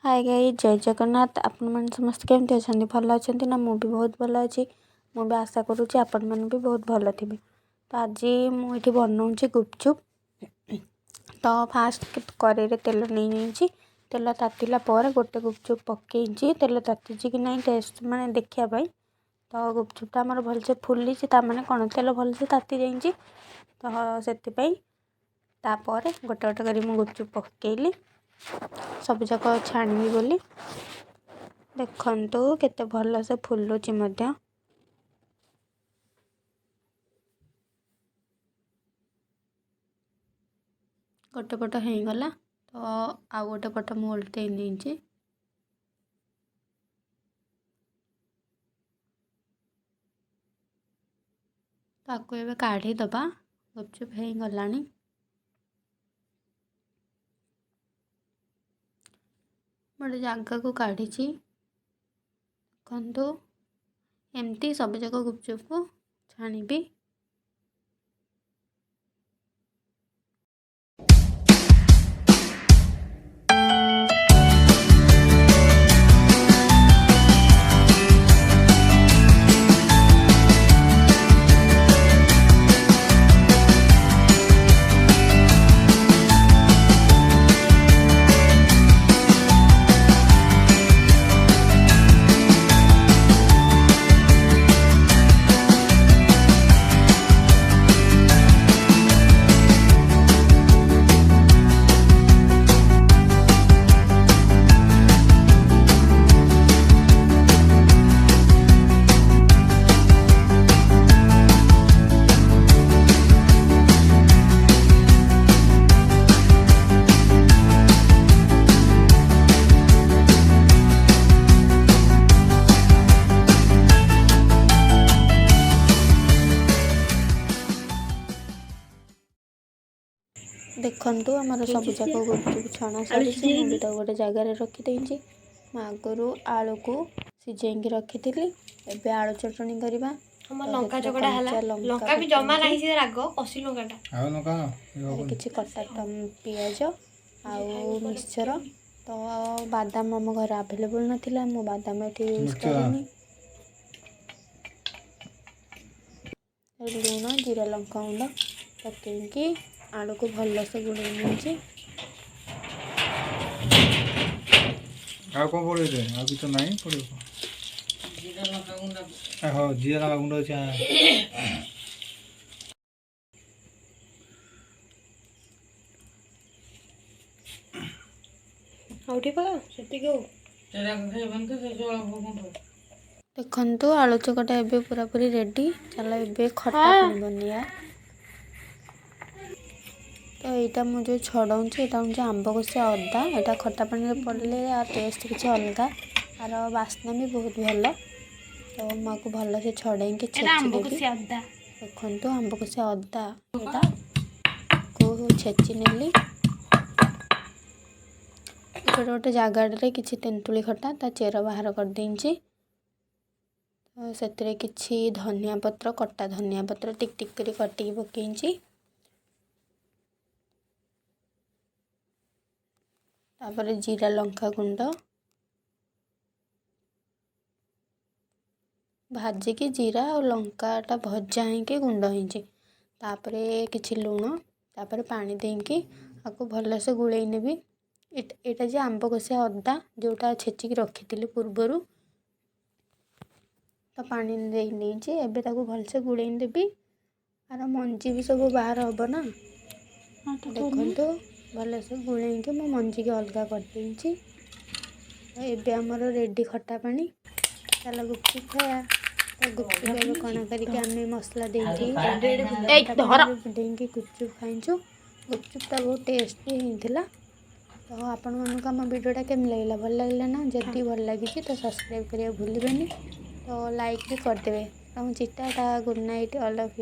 Hi guys, जय जगन्नाथ। आपण मैंने समस्त केमती अच्छा भल अच्छा ना। मुझे बहुत भल अच्छी। मुझे आशा करुँच आपण मैंने भी बहुत भल थे। तो आज मुझे बनाऊँगी गुपचुप। तो फास्ट कड़े तेल नहीं तेल तातिला पर गोटे गुपचुप पकई तेल ताती कि नहीं टेस्ट माने देखापी। तो गुपचुपटा आमर भलसे फुली मैंने कौन तेल भलसे ताती जाइए। तो से गोटे गोटे कर गुपचुप पकईली सब जाक छाणी बोली देखु केते भल से फुलुची मध्य। गोटे पट हो गला। तो आउ गोटे पट मु उल्टे नहीं ताको एबे काढ़ी दबा। गुपचुप हो गलानी। गोटे जगह को काढ़ी देखु एमती सब जाक गुपचुप को छाणी। देखु आमर सब जाक गुपचुप छणा सरी मुझे गोटे जगार रखीदे। आगुरी आलू को सिझे रखी थी। एबे आलू चटनी करवा। लंका चकड़ा है लंका भी जमा नहीं से राग कसी लंकाटा किसी कटा पियाज आउ मिक्सचर। तो बादाम आम घर आवेलेबल नाला मु बादाम ये यूज करनी। लुण जीरा लंका गुंड पकईकि आलू को भल से गुड़े नहीं। कौन पड़े कि तो नहीं पड़े हाँ जीरा लंका गुंड अच्छे। देखु आलू चकटा एबे पूरा पूरी रेडी। चलो एबे खट्टा पानी बनिया। तो यहाँ मुझे छड़ाऊँ यहाँ हूँ आंब कषिया अदा। यहाँ खट्टा पानी पड़े टेस्ट किसी अलग आर बास्ना भी बहुत भल। तो मुझे भल से छड़े छेचिदेवी। देखु आंब कषिया अदा यहाँ को छेची नेली। गोटे गोटे जगाड़े किसी तेंतुली खटा ता चेर बाहर कर देंची। तो से किसी धनिया पत्र कटा धनिया पत्र टिक टिक करी कटिकी पकईची। तापर जीरा लंका गुंड भाजिकी जीरा और लंकाटा भजा हो गुंड होपर किसी लुण तापर पानी देकी आपको भल से गुड़े नेबी। एटा जे आंब कषिया अदा जोटा छेचिकी रखी थी पूर्वर तो पानी दे नहीं एबे ताको भल से गुड़े देवी। आर मंजी भी सब बाहर हम ना। देखु भल से गुड़े मो मंजी की अलग कर देंची। एबे आमर रेडी खट्टा पानी। चलो गुपचुप खाया। तो गुपचुप कणा करके मसला देकी गुपचुप खाइचु। गुपचुपटा बहुत टेस्टी होता। तो आपण मानक आम वीडियोटा केम लगला भल लगला ना। जदि भल लगी तो सब्सक्राइब करिया भूलिबेनी। तो लाइक भी करदेवे। Tata good night all of you.